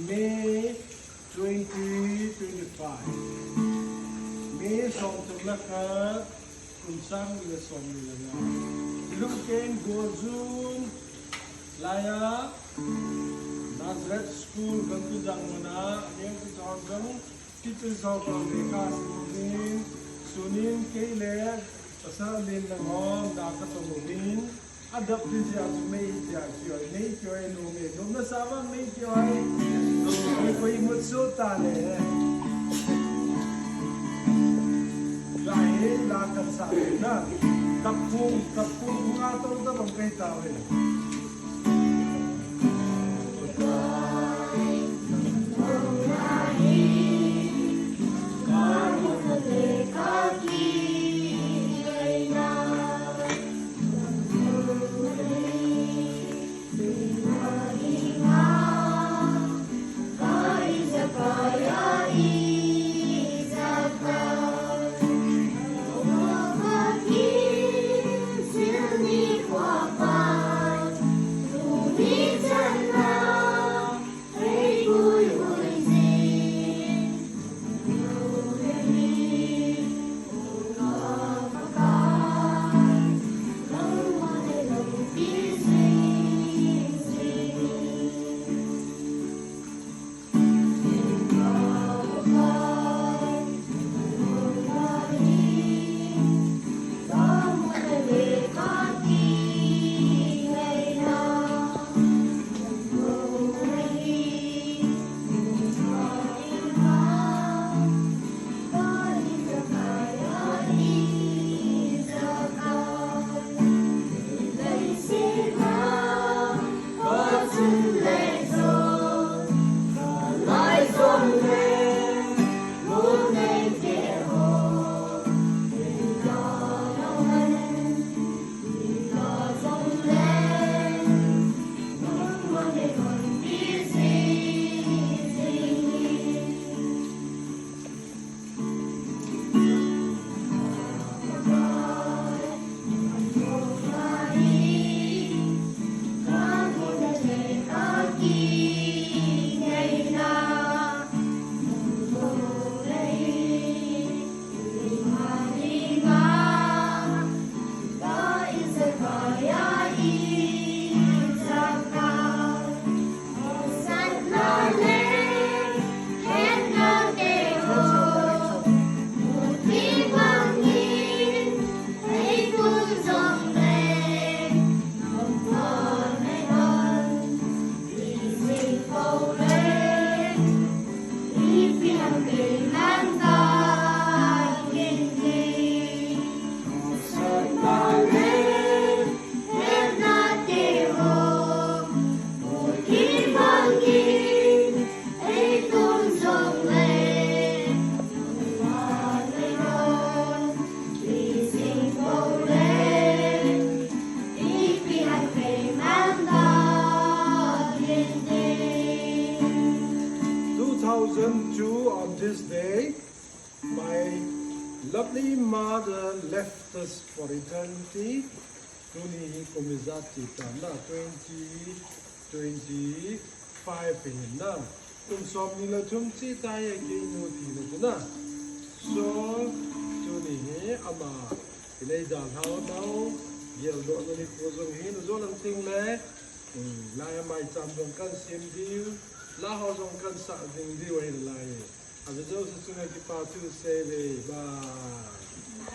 May 2025 May som tuglaka kunsang ila som nila nga Luken Gojun Laya Nazareth School Gantudang Mana Yang Kutawang Teachers of America Simutin Sunin Kailed Pasalin ng Hong Daka Tumubin Adapted siya sa may tiyaksyo may tiyoy numi nung nasawang may tiyoy may paimutsutan dahil lakad sa akin na tapung mga atong kay tao On this day, my lovely mother left us for eternity. Tuni kumizati tanda 2025 na. Kung som nila tumsi tayo kinu tino na. So tuni ama ilaydal how now yel do ni kozong hin zo lang tingle. Laya mai chamdong kan simdiu. La hozong kan sa ding diwa hin lai. As a Joseph Sunaki Patu say, bye.